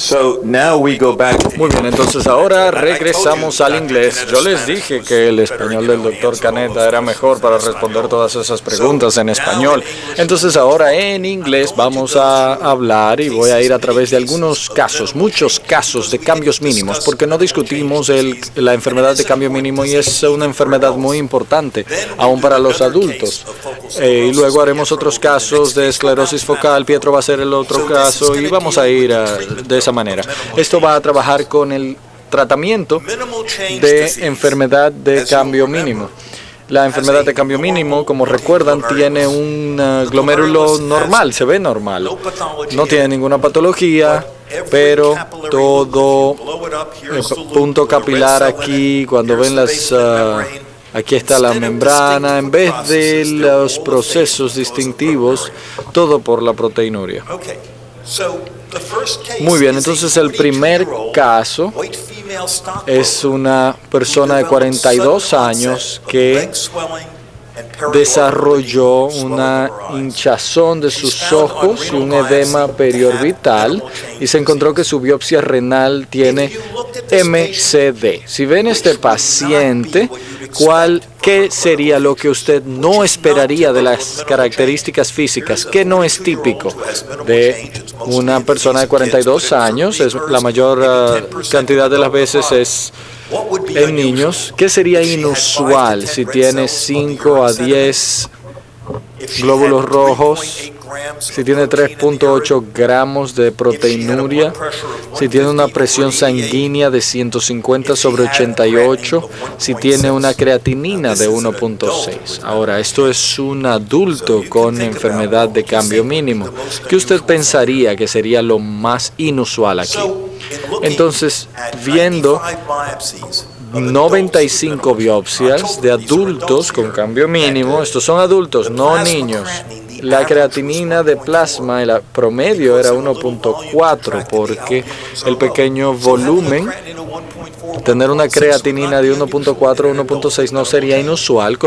So now we go back. Muy bien, entonces ahora regresamos al inglés. Yo les dije que el español del doctor Caneta era mejor para responder todas esas preguntas en español. Entonces ahora en inglés vamos a hablar y voy a ir a través de algunos casos, muchos casos de cambios mínimos, porque no discutimos la enfermedad de cambio mínimo y es una enfermedad muy importante, aún para los adultos. Y luego haremos otros casos de esclerosis focal, Pietro va a ser el otro caso y vamos a ir de esa manera. Esto va a trabajar con el tratamiento de enfermedad de cambio mínimo. La enfermedad de cambio mínimo, como recuerdan, tiene un glomérulo normal, se ve normal. No tiene ninguna patología, pero todo punto capilar aquí, cuando ven aquí está la membrana, en vez de los procesos distintivos, todo por la proteinuria. Muy bien, entonces el primer caso es una persona de 42 años que desarrolló una hinchazón de sus ojos y un edema periorbital y se encontró que su biopsia renal tiene MCD. Si ven este paciente, ¿qué sería lo que usted no esperaría de las características físicas? ¿Qué no es típico de una persona de 42 años? La mayor cantidad de las veces es en niños. ¿Qué sería inusual si tiene 5 a 10 glóbulos rojos? Si tiene 3.8 gramos de proteinuria, si tiene una presión sanguínea de 150/88, si tiene una creatinina de 1.6. Ahora, esto es un adulto con enfermedad de cambio mínimo. ¿Qué usted pensaría que sería lo más inusual aquí? Entonces, viendo 95 biopsias de adultos con cambio mínimo, estos son adultos, no niños. La creatinina de plasma, el promedio era 1.4 porque el pequeño volumen, tener una creatinina de 1.4 o 1.6 no sería inusual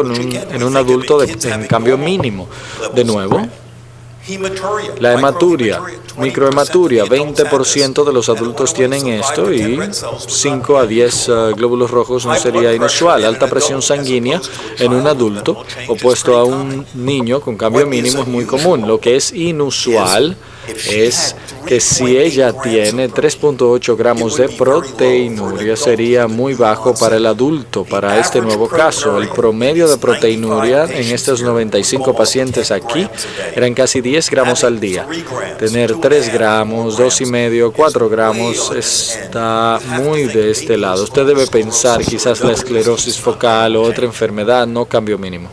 en un adulto en cambio mínimo. De nuevo, la hematuria, microhematuria, 20% de los adultos tienen esto y 5 a 10 glóbulos rojos no sería inusual. Alta presión sanguínea en un adulto opuesto a un niño con cambio mínimo es muy común. Lo que es inusual es que si ella tiene 3.8 gramos de proteinuria sería muy bajo para el adulto, para este nuevo caso. El promedio de proteinuria en estos 95 pacientes aquí eran casi 10 gramos al día. Tener 3 gramos, 2,5, 4 gramos está muy de este lado. Usted debe pensar quizás la esclerosis focal o otra enfermedad, no cambio mínimo.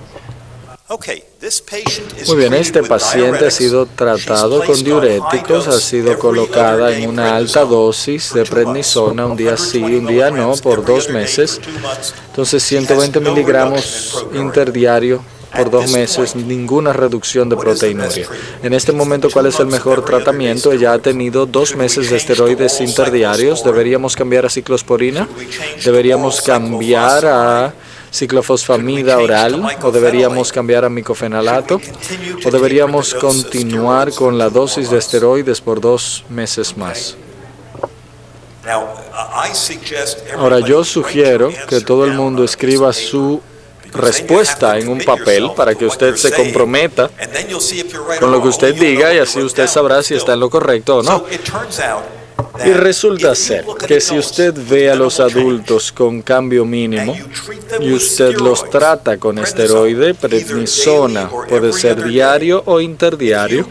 Muy bien, este paciente ha sido tratado con diuréticos, ha sido colocada en una alta dosis de prednisona, un día sí, un día no, por 2 meses. Entonces, 120 miligramos interdiario por 2 meses, ninguna reducción de proteinuria. En este momento, ¿cuál es el mejor tratamiento? Ella ha tenido 2 meses de esteroides interdiarios. ¿Deberíamos cambiar a ciclosporina? ¿Deberíamos cambiar a ciclofosfamida oral, o deberíamos cambiar a micofenalato, o deberíamos continuar con la dosis de esteroides por 2 meses más? Ahora, yo sugiero que todo el mundo escriba su respuesta en un papel para que usted se comprometa con lo que usted diga y así usted sabrá si está en lo correcto o no. Y resulta ser que si usted ve a los adultos con cambio mínimo y usted los trata con esteroide, prednisona, puede ser diario o interdiario,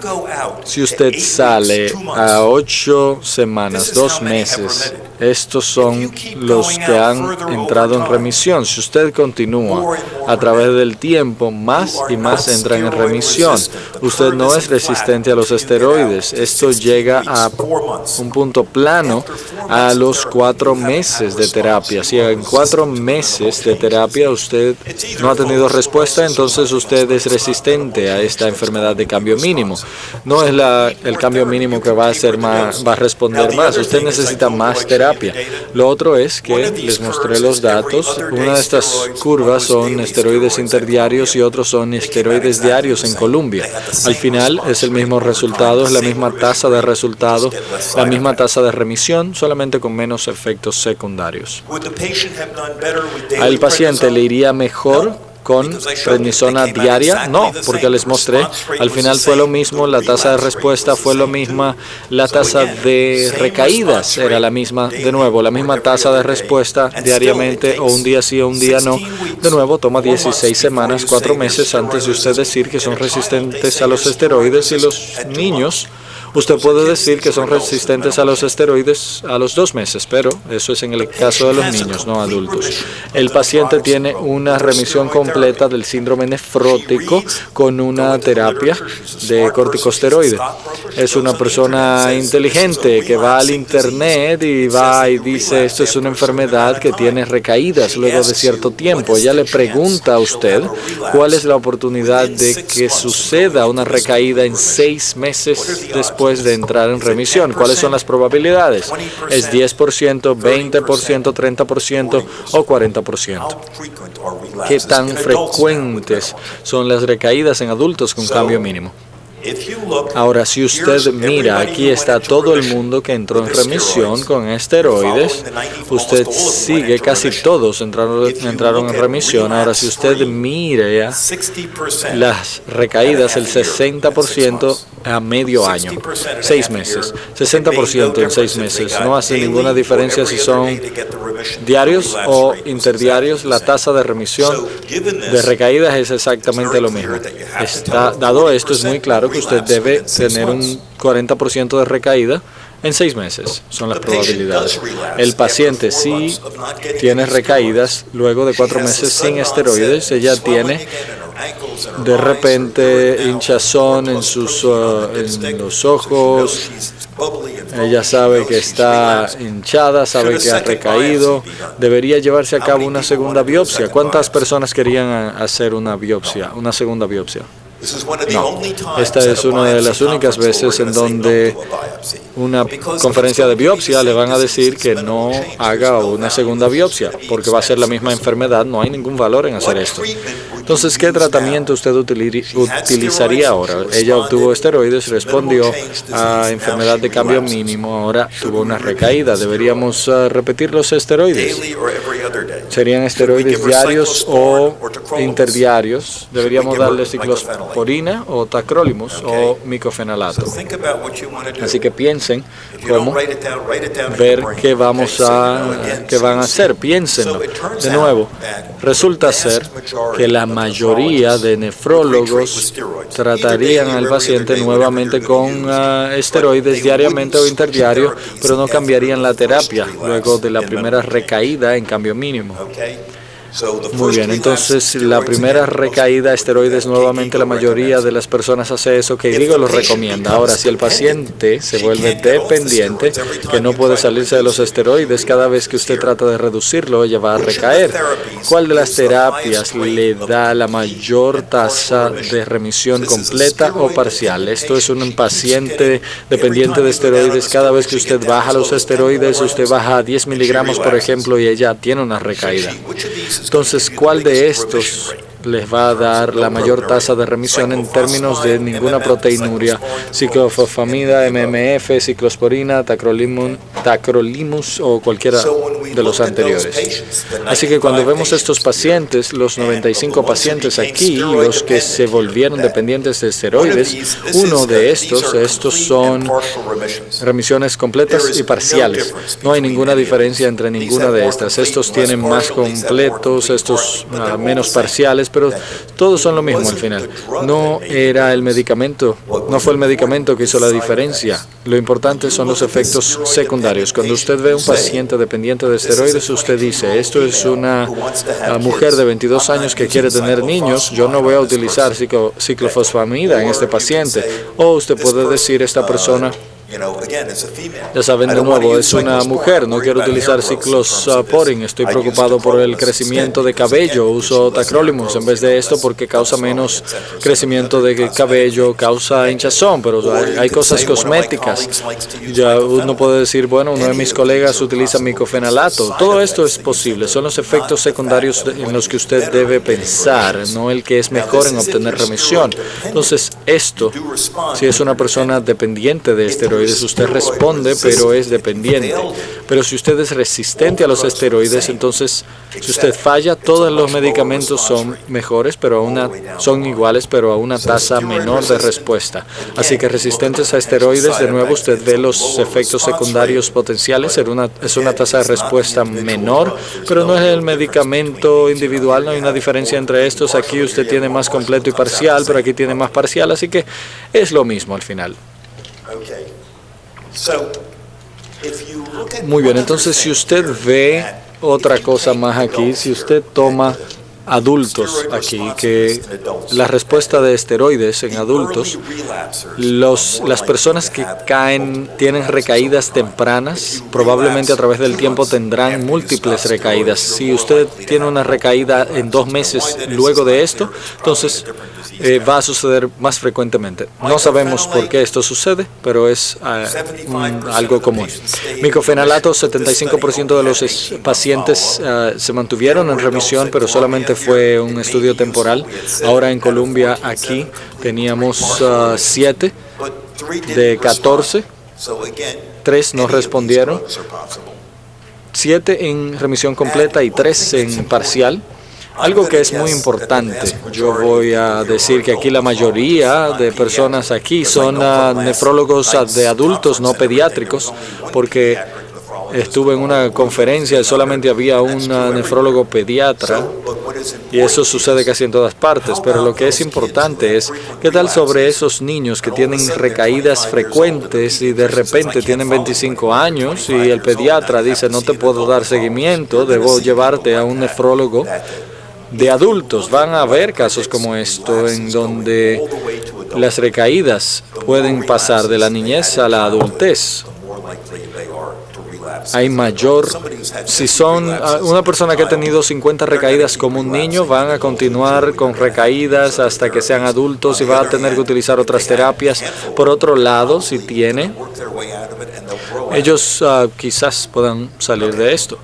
si usted sale a 8 semanas, 2 meses, estos son los que han entrado en remisión. Si usted continúa a través del tiempo, más y más entran en remisión. Usted no es resistente a los esteroides. Esto llega a un punto plano a los 4 meses de terapia. Si en 4 meses de terapia usted no ha tenido respuesta, entonces usted es resistente a esta enfermedad de cambio mínimo. No es el cambio mínimo que va a responder más. Usted necesita más terapia. Lo otro es que les mostré los datos. Una de estas curvas son esteroides interdiarios y otros son esteroides diarios en Colombia. Al final es el mismo resultado, es la misma tasa de resultado, la misma tasa de remisión, solamente con menos efectos secundarios. ¿Al paciente le iría mejor con prednisona diaria? No, porque les mostré, al final fue lo mismo, la tasa de respuesta fue lo misma, la tasa de recaídas era la misma, de nuevo, la misma tasa de respuesta diariamente, o un día sí o un día no. De nuevo, toma 16 semanas, 4 meses antes de usted decir que son resistentes a los esteroides, y los niños, usted puede decir que son resistentes a los esteroides a los 2 meses, pero eso es en el caso de los niños, no adultos. El paciente tiene una remisión completa del síndrome nefrótico con una terapia de corticosteroide. Es una persona inteligente que va al internet y va y dice, esto es una enfermedad que tiene recaídas luego de cierto tiempo. Ella le pregunta a usted cuál es la oportunidad de que suceda una recaída en 6 meses después de entrar en remisión. ¿Cuáles son las probabilidades? ¿Es 10%, 20%, 30% o 40%? ¿Qué tan frecuentes son las recaídas en adultos con cambio mínimo? Ahora, si usted mira, aquí está todo el mundo que entró en remisión con esteroides. Usted sigue, casi todos entraron en remisión. Ahora, si usted mira las recaídas, el 60% a medio año, 6 meses, 60% en 6 meses. No hace ninguna diferencia si son diarios o interdiarios. La tasa de remisión de recaídas es exactamente lo mismo. Dado esto, es muy claro que usted debe tener un 40% de recaída en 6 meses. Son las probabilidades. El paciente sí tiene recaídas luego de 4 meses sin esteroides. Ella tiene de repente hinchazón en los ojos. Ella sabe que está hinchada, sabe que ha recaído. Debería llevarse a cabo una segunda biopsia. ¿Cuántas personas querían hacer una segunda biopsia? No, esta es una de las únicas veces en donde una conferencia de biopsia le van a decir que no haga una segunda biopsia, porque va a ser la misma enfermedad, no hay ningún valor en hacer esto. Entonces, ¿qué tratamiento usted utilizaría ahora? Ella obtuvo esteroides, respondió a enfermedad de cambio mínimo, ahora tuvo una recaída. ¿Deberíamos repetir los esteroides? ¿Serían esteroides diarios o interdiarios? ¿Deberíamos darle ciclosporina o tacrolimus o micofenalato? Así que piensen cómo ver qué van a hacer. Piénsenlo. De nuevo, resulta ser que la mayoría de nefrólogos tratarían al paciente nuevamente con esteroides diariamente o interdiario, pero no cambiarían la terapia luego de la primera recaída en cambio mínimo. Muy bien, entonces la primera recaída, esteroides nuevamente, la mayoría de las personas hace eso, que digo, lo recomienda. Ahora, si el paciente se vuelve dependiente, que no puede salirse de los esteroides, cada vez que usted trata de reducirlo, ella va a recaer. ¿Cuál de las terapias le da la mayor tasa de remisión completa o parcial? Esto es un paciente dependiente de esteroides. Cada vez que usted baja los esteroides, usted baja a 10 miligramos, por ejemplo, y ella tiene una recaída. Entonces, ¿cuál de estos les va a dar la mayor tasa de remisión en términos de ninguna proteinuria? Ciclofosfamida, MMF, ciclosporina, tacrolimus o cualquiera de los anteriores. Así que cuando vemos estos pacientes, los 95 pacientes aquí, los que se volvieron dependientes de esteroides, uno de estos son remisiones completas y parciales. No hay ninguna diferencia entre ninguna de estas. Estos tienen más completos, estos menos parciales, pero todos son lo mismo al final. No era el medicamento, no fue el medicamento que hizo la diferencia. Lo importante son los efectos secundarios. Cuando usted ve a un paciente dependiente de esteroides, usted dice, esto es una mujer de 22 años que quiere tener niños, yo no voy a utilizar ciclofosfamida en este paciente. O usted puede decir, esta persona, ya saben, de nuevo, es una mujer, no quiero utilizar ciclosporin, estoy preocupado por el crecimiento de cabello, uso tacrolimus en vez de esto porque causa menos crecimiento de cabello, causa hinchazón, pero hay cosas cosméticas. Ya uno puede decir, bueno, uno de mis colegas utiliza micofenalato. Todo esto es posible, son los efectos secundarios en los que usted debe pensar, no el que es mejor en obtener remisión. Entonces, esto, si es una persona dependiente de esteroides, esteroides, usted responde, pero es dependiente. Pero si usted es resistente a los esteroides, entonces si usted falla, todos los medicamentos son mejores, pero son iguales, pero a una tasa menor de respuesta. Así que resistentes a esteroides, de nuevo, usted ve los efectos secundarios potenciales, es una tasa de respuesta menor, pero no es el medicamento individual, no hay una diferencia entre estos. Aquí usted tiene más completo y parcial, pero aquí tiene más parcial, así que es lo mismo al final. Muy bien, entonces si usted ve otra cosa más aquí, si usted toma adultos aquí, que la respuesta de esteroides en adultos, las personas que tienen recaídas tempranas, probablemente a través del tiempo tendrán múltiples recaídas. Si usted tiene una recaída en 2 meses luego de esto, entonces va a suceder más frecuentemente. No sabemos por qué esto sucede, pero es algo común. Micofenalato, 75% de los pacientes se mantuvieron en remisión, pero solamente fue un estudio temporal. Ahora en Colombia, aquí, teníamos 7 de 14. 3 no respondieron. 7 en remisión completa y 3 en parcial. Algo que es muy importante, yo voy a decir que aquí la mayoría de personas aquí son nefrólogos de adultos, no pediátricos, porque estuve en una conferencia y solamente había un nefrólogo pediatra, y eso sucede casi en todas partes, pero lo que es importante es, ¿qué tal sobre esos niños que tienen recaídas frecuentes y de repente tienen 25 años y el pediatra dice, no te puedo dar seguimiento, debo llevarte a un nefrólogo de adultos? Van a haber casos como esto en donde las recaídas pueden pasar de la niñez a la adultez. Hay mayor, si son una persona que ha tenido 50 recaídas como un niño, van a continuar con recaídas hasta que sean adultos y va a tener que utilizar otras terapias. Por otro lado, si tiene, ellos quizás puedan salir de esto.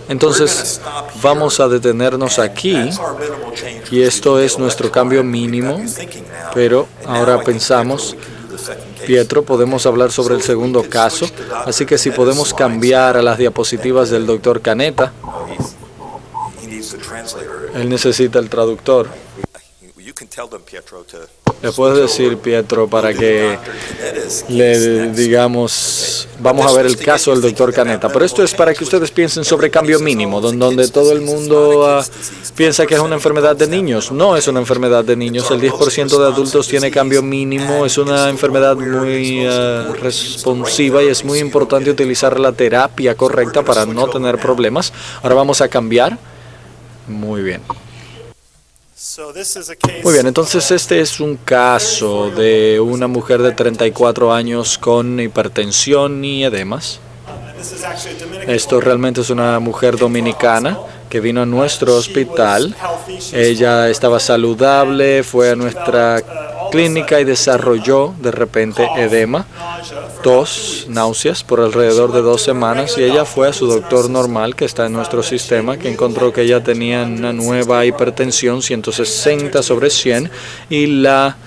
Entonces, vamos a detenernos aquí, y esto es nuestro cambio mínimo, pero ahora pensamos, Pietro, podemos hablar sobre el segundo caso, así que si podemos cambiar a las diapositivas del doctor Caneta. Él necesita el traductor. Le puedes decir, Pietro, para que le digamos, vamos a ver el caso del doctor Caneta. Pero esto es para que ustedes piensen sobre cambio mínimo, donde todo el mundo piensa que es una enfermedad de niños. No es una enfermedad de niños. El 10% de adultos tiene cambio mínimo. Es una enfermedad muy responsiva y es muy importante utilizar la terapia correcta para no tener problemas. Ahora vamos a cambiar. Muy bien. Muy bien, entonces este es un caso de una mujer de 34 años con hipertensión y edemas. Esto realmente es una mujer dominicana que vino a nuestro hospital. Ella estaba saludable, fue a nuestra clínica y desarrolló de repente edema, tos, náuseas por alrededor de 2 semanas, y ella fue a su doctor normal que está en nuestro sistema, que encontró que ella tenía una nueva hipertensión 160/100 y la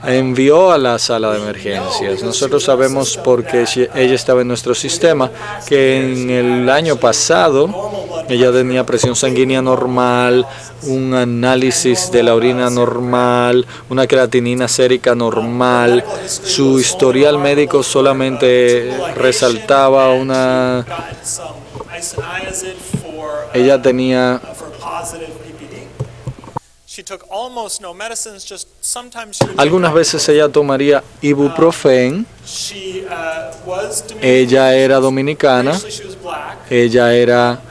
envió a la sala de emergencias. Nosotros sabemos, porque ella estaba en nuestro sistema, que en el año pasado ella tenía presión sanguínea normal, un análisis de la orina normal, una creatinina sérica normal. Su historial médico solamente resaltaba ella tenía algunas veces ella tomaría ibuprofen. Ella era dominicana. Ella era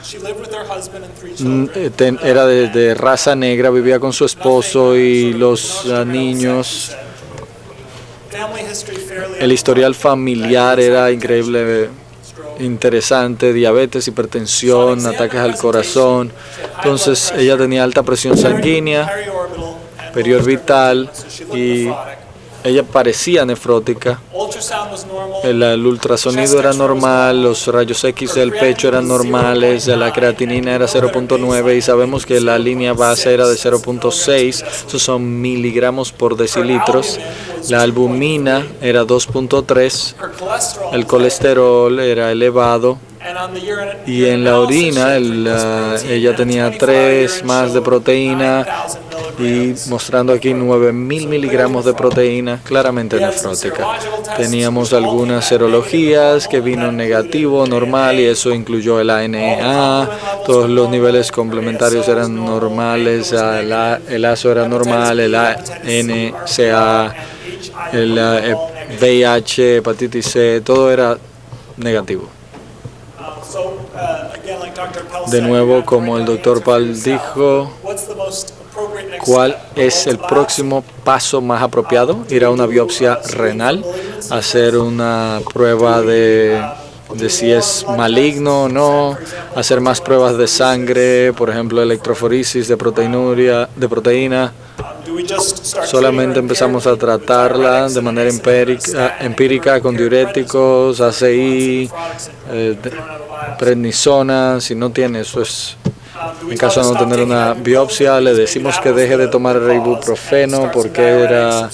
de raza negra, vivía con su esposo y los niños. El historial familiar era increíble, interesante: diabetes, hipertensión, ataques al corazón. Entonces ella tenía alta presión sanguínea, periorbital, y ella parecía nefrótica. El ultrasonido era normal, los rayos X del pecho eran normales, la creatinina era 0.9 y sabemos que la línea base era de 0.6, esos son miligramos por decilitros. La albumina era 2.3, el colesterol era elevado. Y en la orina ella tenía 3 más de proteína y mostrando aquí 9.000 miligramos de proteína, claramente nefrótica. Teníamos algunas serologías que vino negativo, normal, y eso incluyó el ANA, todos los niveles complementarios eran normales, el ASO era normal, el ANCA, el VIH, hepatitis C, todo era negativo. De nuevo, como el doctor Pal dijo, ¿cuál es el próximo paso más apropiado? Ir a una biopsia renal, hacer una prueba de si es maligno o no, hacer más pruebas de sangre, por ejemplo, electroforesis de proteína. Solamente empezamos a tratarla de manera empírica con diuréticos, ACI, prednisona. Si no tiene eso, en caso de no tener una biopsia, le decimos que deje de tomar el ibuprofeno porque era,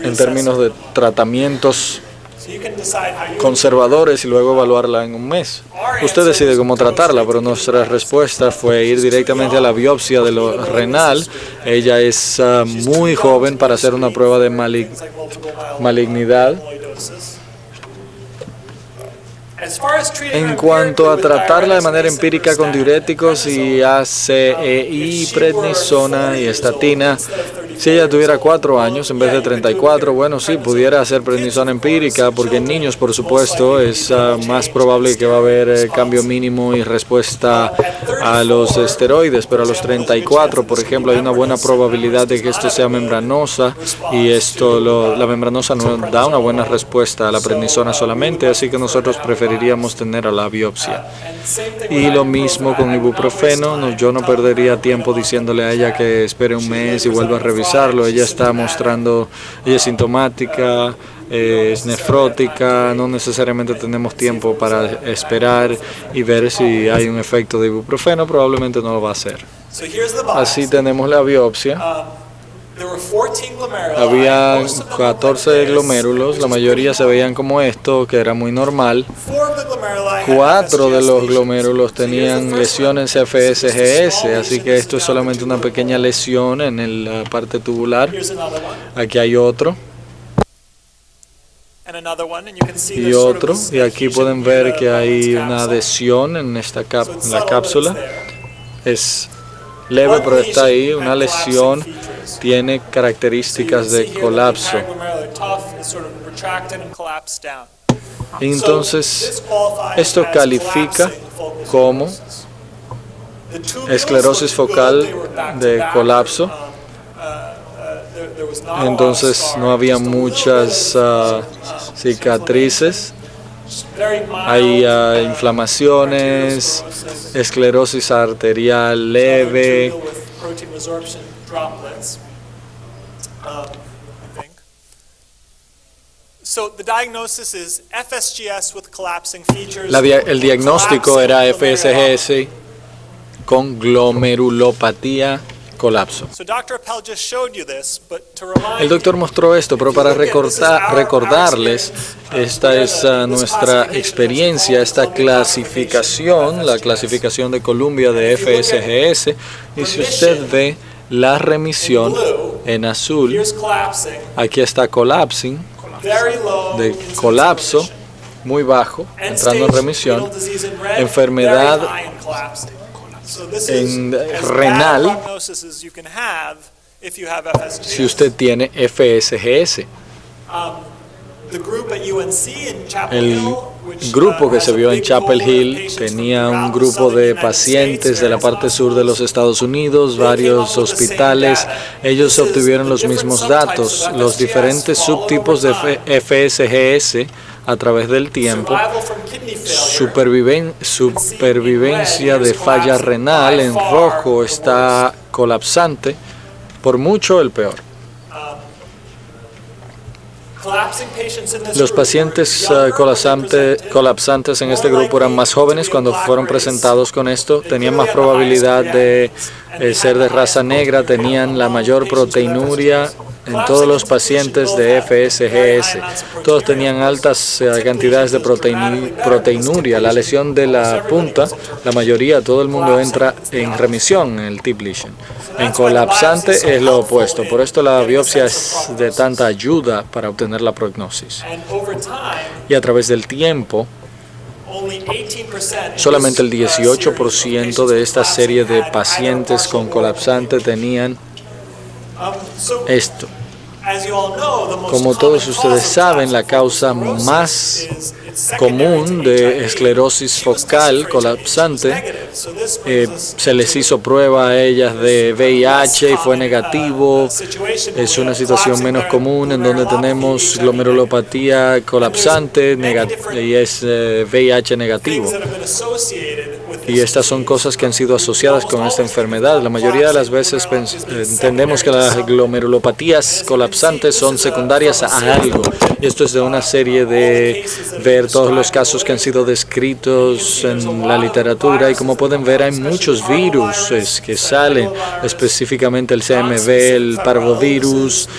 en términos de tratamientos conservadores, y luego evaluarla en un mes. Usted decide cómo tratarla, pero nuestra respuesta fue ir directamente a la biopsia de lo renal. Ella es muy joven para hacer una prueba de malignidad. En cuanto a tratarla de manera empírica con diuréticos y ACEI, prednisona y estatina, si ella tuviera 4 años en vez de 34, bueno, sí, pudiera hacer prednisona empírica, porque en niños, por supuesto, es más probable que va a haber cambio mínimo y respuesta a los esteroides, pero a los 34, por ejemplo, hay una buena probabilidad de que esto sea membranosa, y la membranosa no da una buena respuesta a la prednisona solamente, así que nosotros preferiríamos tener a la biopsia. Y lo mismo con ibuprofeno, yo no perdería tiempo diciéndole a ella que espere un mes y vuelva a revisarlo. Ella está mostrando, ella es sintomática, es nefrótica, no necesariamente tenemos tiempo para esperar y ver si hay un efecto de ibuprofeno, probablemente no lo va a hacer. Así tenemos la biopsia. Había 14 glomérulos, la mayoría se veían como esto, que era muy normal. 4 de los glomérulos tenían lesiones FSGS, así que esto es solamente una pequeña lesión en la parte tubular. Aquí hay otro. Y otro, y aquí pueden ver que hay una adhesión en la cápsula. Es leve, pero está ahí, una lesión. Tiene características de colapso. Entonces, esto califica como esclerosis focal de colapso. Entonces, no había muchas cicatrices. Hay inflamaciones, esclerosis arterial leve. El diagnóstico era FSGS con glomerulopatía colapso. El doctor mostró esto, pero para recordarles, esta es nuestra experiencia, esta clasificación, la clasificación de Columbia de FSGS, y si usted ve la remisión en azul, aquí está collapsing, de colapso muy bajo, entrando en remisión, enfermedad renal si usted tiene FSGS. El grupo que se vio en Chapel Hill tenía un grupo de pacientes de la parte sur de los Estados Unidos, varios hospitales. Ellos obtuvieron los mismos datos, los diferentes subtipos de FSGS a través del tiempo, supervivencia de falla renal, en rojo está colapsante, por mucho el peor. Los pacientes colapsantes en este grupo eran más jóvenes cuando fueron presentados con esto, tenían más probabilidad de ser de raza negra, tenían la mayor proteinuria en todos los pacientes de FSGS. Todos tenían altas cantidades de proteinuria. La lesión de la punta, la mayoría, todo el mundo entra en remisión en el tip lesion. En colapsante es lo opuesto. Por esto la biopsia es de tanta ayuda para obtener la prognosis. Y a través del tiempo, solamente el 18% de esta serie de pacientes con colapsante tenían esto. Como todos ustedes saben, la causa más común de esclerosis focal colapsante, se les hizo prueba a ellas de VIH y fue negativo. Es una situación menos común en donde tenemos glomerulopatía colapsante y es VIH negativo. Y estas son cosas que han sido asociadas con esta enfermedad. La mayoría de las veces entendemos que las glomerulopatías colapsantes son secundarias a algo. Y esto es de una serie de ver todos los casos que han sido descritos en la literatura. Y como pueden ver, hay muchos virus que salen, específicamente el CMV, el parvovirus,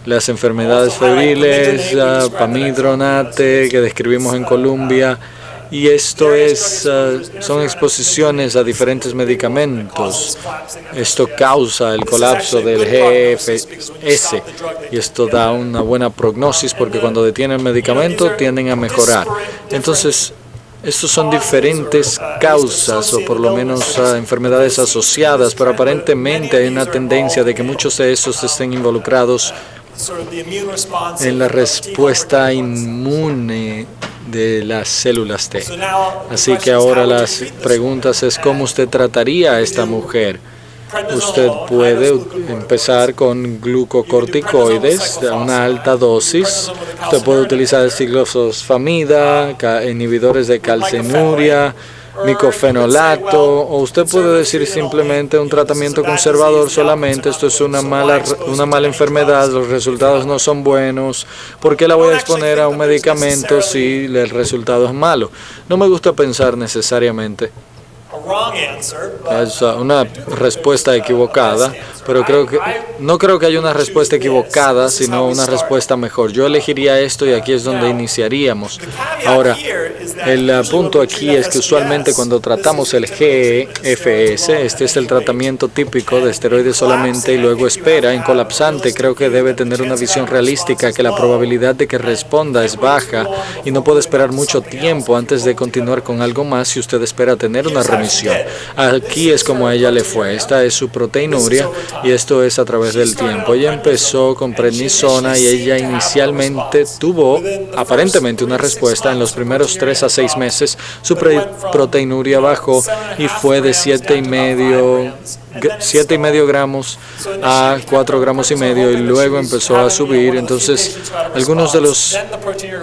las enfermedades febriles, pamidronate, que describimos en Colombia. Y esto son exposiciones a diferentes medicamentos. Esto causa el colapso del GFS y esto da una buena prognosis porque cuando detienen el medicamento tienden a mejorar. Entonces, estos son diferentes causas o por lo menos enfermedades asociadas, pero aparentemente hay una tendencia de que muchos de estos estén involucrados en la respuesta inmune de las células T. Así que ahora las preguntas es cómo usted trataría a esta mujer. Usted puede empezar con glucocorticoides a una alta dosis. Usted puede utilizar ciclofosfamida, inhibidores de calcinuria, micofenolato, o usted puede decir simplemente un tratamiento conservador solamente. Esto es una mala enfermedad, los resultados no son buenos. ¿Por qué la voy a exponer a un medicamento si el resultado es malo? No me gusta pensar necesariamente. Es una respuesta equivocada, pero no creo que haya una respuesta equivocada, sino una respuesta mejor. Yo elegiría esto y aquí es donde iniciaríamos. Ahora, el punto aquí es que usualmente cuando tratamos el GFS, este es el tratamiento típico de esteroides solamente y luego espera. En colapsante creo que debe tener una visión realística que la probabilidad de que responda es baja y no puede esperar mucho tiempo antes de continuar con algo más si usted espera tener una remisión. Aquí es como a ella le fue. Esta es su proteinuria y esto es a través del tiempo. Ella empezó con prednisona y ella inicialmente tuvo aparentemente una respuesta. En los primeros 3 a 6 meses su proteinuria bajó y fue de 7,5 gramos a 4,5 gramos y luego empezó a subir. Entonces algunos de los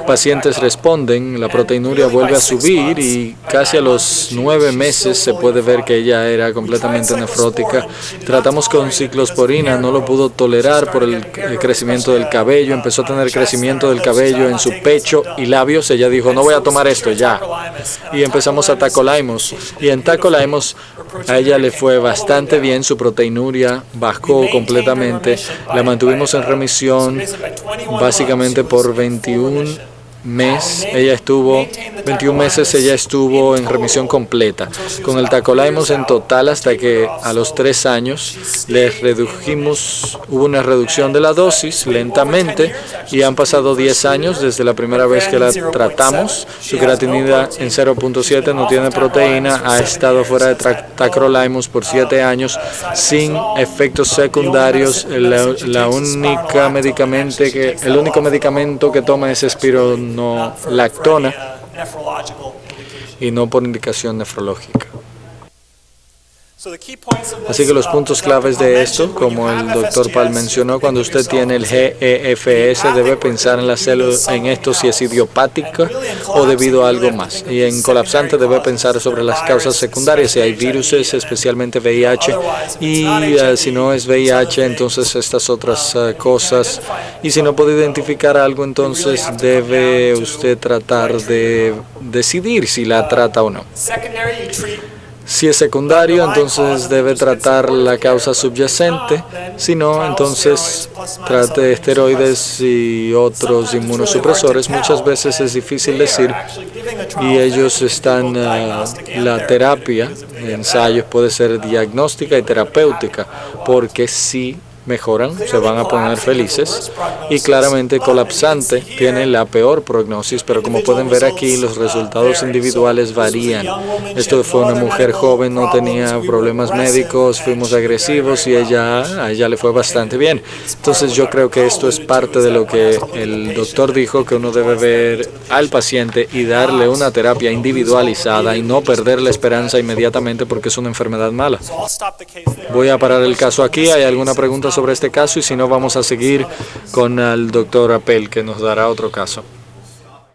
pacientes responden, la proteinuria vuelve a subir y casi a los 9 meses se puede ver que ella era completamente nefrótica. Tratamos con ciclosporina, no lo pudo tolerar por el crecimiento del cabello, empezó a tener crecimiento del cabello en su pecho y labios. Ella dijo, no voy a tomar esto ya. Y empezamos a tacolaimos. Y en tacolaimos a ella le fue bastante bien, su proteinuria bajó completamente. La mantuvimos en remisión básicamente por 21 meses ella estuvo en remisión completa. Con el tacolaimos en total hasta que a los 3 años hubo una reducción de la dosis lentamente y han pasado 10 años desde la primera vez que la tratamos. Su creatinina en 0.7, no tiene proteína, ha estado fuera de tacrolimus por 7 años sin efectos secundarios. El único medicamento que toma es espironolactona y no por indicación nefrológica. Así que los puntos claves de esto, como el doctor Pal mencionó, cuando usted tiene el GEFS, debe pensar en la célula, en esto si es idiopática o debido a algo más. Y en colapsante debe pensar sobre las causas secundarias, si hay virus, especialmente VIH, y si no es VIH, entonces estas otras cosas. Y si no puede identificar algo, entonces debe usted tratar de decidir si la trata o no. Si es secundario, entonces debe tratar la causa subyacente. Si no, entonces trate esteroides y otros inmunosupresores. Muchas veces es difícil decir y ellos están, la terapia, ensayos puede ser diagnóstica y terapéutica, porque si mejoran, se van a poner felices, y claramente colapsante tiene la peor prognosis, pero como pueden ver aquí, los resultados individuales varían. Esto fue una mujer joven, no tenía problemas médicos, fuimos agresivos y a ella le fue bastante bien. Entonces yo creo que esto es parte de lo que el doctor dijo, que uno debe ver al paciente y darle una terapia individualizada y no perder la esperanza inmediatamente porque es una enfermedad mala. Voy a parar el caso aquí. ¿Hay alguna pregunta sobre este caso? Y si no, vamos a seguir con el doctor Appel, que nos dará otro caso.